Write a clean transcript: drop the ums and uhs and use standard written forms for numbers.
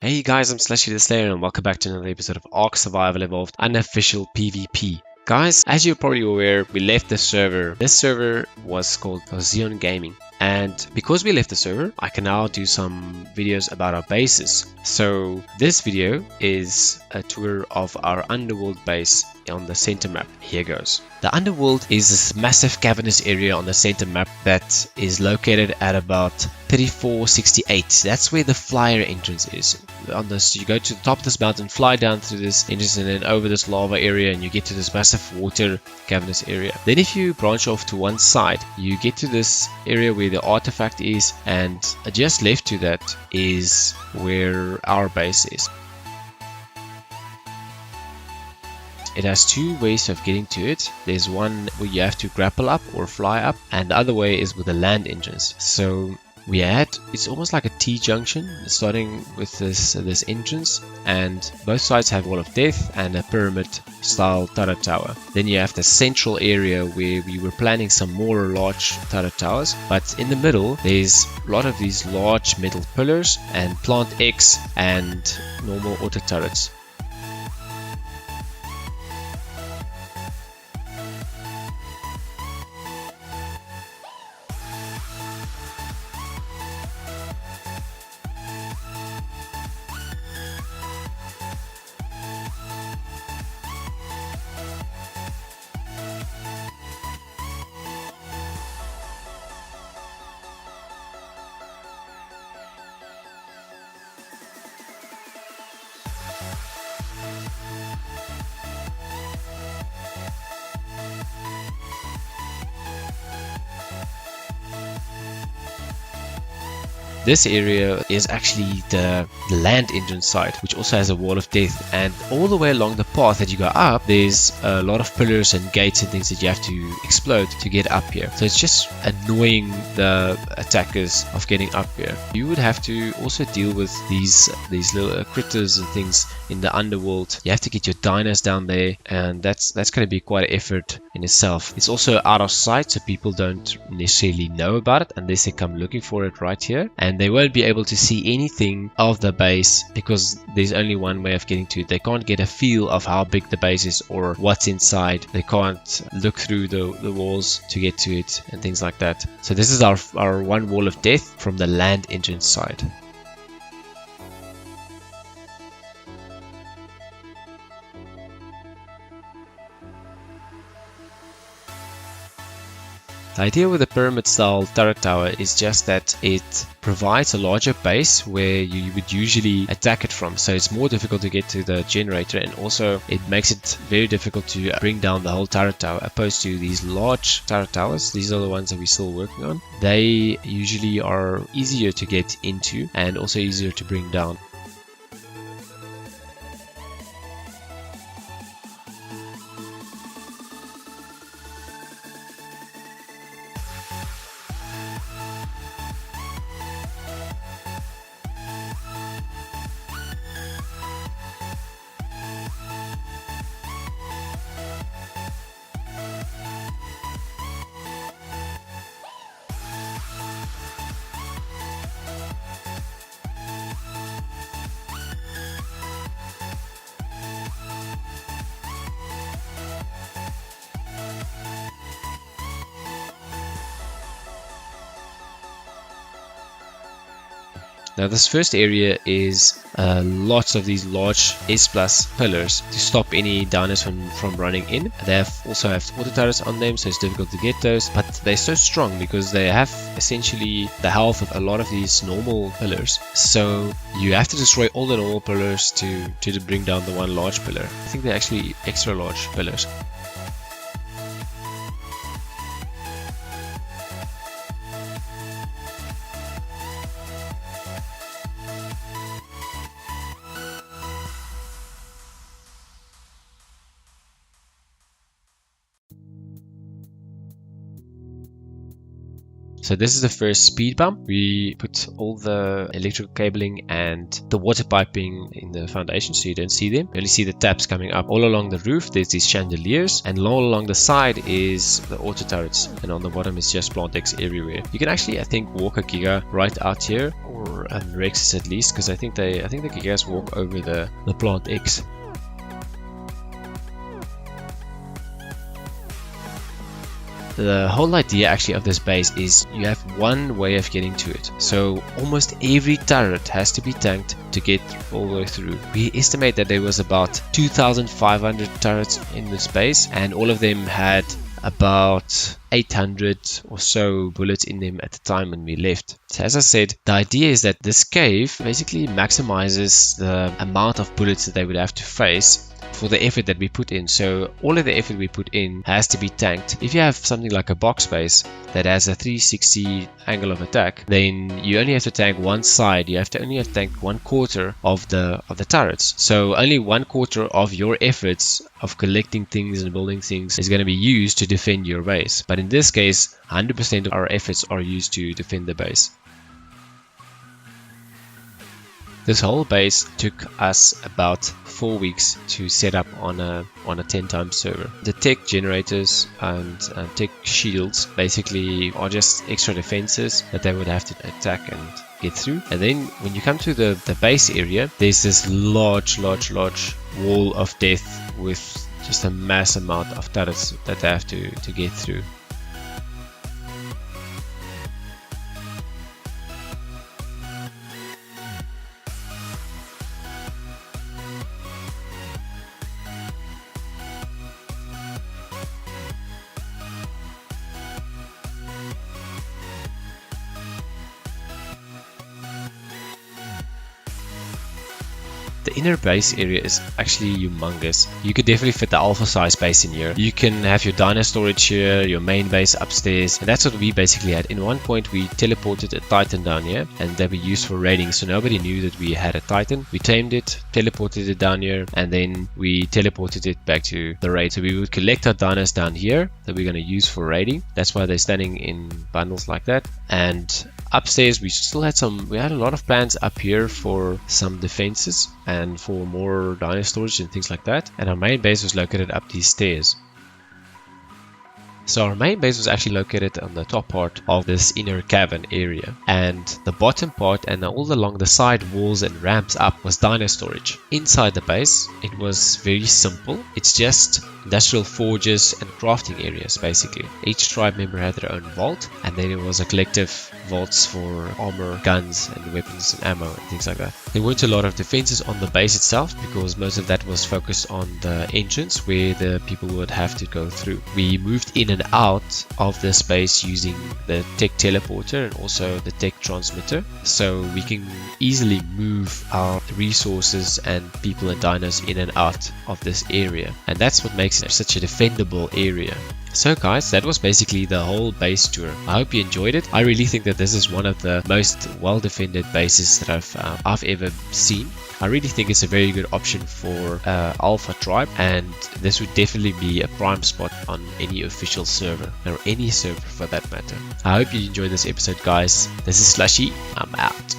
Hey guys, I'm Slushy the Slayer and welcome back to another episode of Ark Survival Evolved Unofficial PvP. Guys, as you're probably aware, we left the server. This server was called Xeon Gaming. And because we left the server, I can now do some videos about our bases. So this video is a tour of our Underworld base on the center map. Here goes. The Underworld is this massive cavernous area on the center map that is located at about 3468. That's where the flyer entrance is. On this, you go to the top of this mountain, fly down through this entrance and then over this lava area and you get to this massive water cavernous area. Then if you branch off to one side, you get to this area where the artifact is, and just left to that is where our base is. It has two ways of getting to it. There's one where you have to grapple up or fly up, and the other way is with the land entrance. So it's almost like a T-junction starting with this entrance, and both sides have Wall of Death and a pyramid style turret tower. Then you have the central area where we were planning some more large turret towers, but in the middle there's a lot of these large metal pillars and plant X and normal auto turrets. This area is actually the land entrance side, which also has a Wall of Death, and all the way along the path that you go up, there's a lot of pillars and gates and things that you have to explode to get up here. So it's just annoying the attackers of getting up here. You would have to also deal with these little critters and things in the Underworld. You have to get your dinos down there, and that's going to be quite an effort in itself. It's also out of sight, so people don't necessarily know about it unless they come looking for it right here, and they won't be able to see anything of the base because there's only one way of getting to it. They can't get a feel of how big the base is or what's inside. They can't look through the walls to get to it and things like that. So this is our one Wall of Death from the land entrance side. The idea with the pyramid style turret tower is just that it provides a larger base where you would usually attack it from, so it's more difficult to get to the generator, and also it makes it very difficult to bring down the whole turret tower opposed to these large turret towers. These are the ones that we're still working on. They usually are easier to get into and also easier to bring down. Now this first area is lots of these large S plus pillars to stop any dinos from running in. They also have auto turrets on them, so it's difficult to get those, but they're so strong because they have essentially the health of a lot of these normal pillars. So you have to destroy all the normal pillars to bring down the one large pillar. I think they're actually extra large pillars. So this is the first speed bump. We put all the electrical cabling and the water piping in the foundation so you don't see them. You only see the taps coming up. All along the roof there's these chandeliers, and all along the side is the auto turrets, and on the bottom is just plant X everywhere. You can actually, I think, walk a Giga right out here, or Rexes at least, because I think the Gigas walk over the plant X. The whole idea actually of this base is you have one way of getting to it. So almost every turret has to be tanked to get all the way through. We estimate that there was about 2,500 turrets in this base, and all of them had about 800 or so bullets in them at the time when we left. So as I said, the idea is that this cave basically maximizes the amount of bullets that they would have to face for the effort that we put in. So all of the effort we put in has to be tanked. If you have something like a box base that has a 360 angle of attack, then you only have to tank one side. You have to only have to tank 1/4 of the turrets. So only 1/4 of your efforts of collecting things and building things is going to be used to defend your base. But in this case, 100% of our efforts are used to defend the base. This whole base took us about 4 weeks to set up on a 10x server. The tech generators and tech shields basically are just extra defenses that they would have to attack and get through. And then when you come to the base area, there's this large wall of death with just a mass amount of turrets that they have to get through. The inner base area is actually humongous. You could definitely fit the alpha size base in here. You can have your dino storage here, your main base upstairs, and that's what we basically had. In one point we teleported a Titan down here, and that we used for raiding, so nobody knew that we had a Titan. We tamed it, teleported it down here, and then we teleported it back to the raid. So we would collect our dinos down here that we're going to use for raiding. That's why they're standing in bundles like that. And upstairs we had a lot of plans up here for some defenses and for more dino storage and things like that. And our main base was located up these stairs. So our main base was actually located on the top part of this inner cavern area, and the bottom part and all along the side walls and ramps up was dino storage. Inside the base it was very simple. It's just industrial forges and crafting areas basically. Each tribe member had their own vault, and then it was a collective vaults for armor, guns and weapons and ammo and things like that. There weren't a lot of defenses on the base itself because most of that was focused on the entrance where the people would have to go through. We moved in and out of this base using the tech teleporter and also the tech transmitter, so we can easily move our resources and people and dinos in and out of this area, and that's what makes it such a defendable area. So guys, that was basically the whole base tour. I hope you enjoyed it. I really think that this is one of the most well defended bases that I've ever seen. I really think it's a very good option for Alpha tribe, and this would definitely be a prime spot on any official server, or any server for that matter. I hope you enjoyed this episode guys. This is Slushy, I'm out.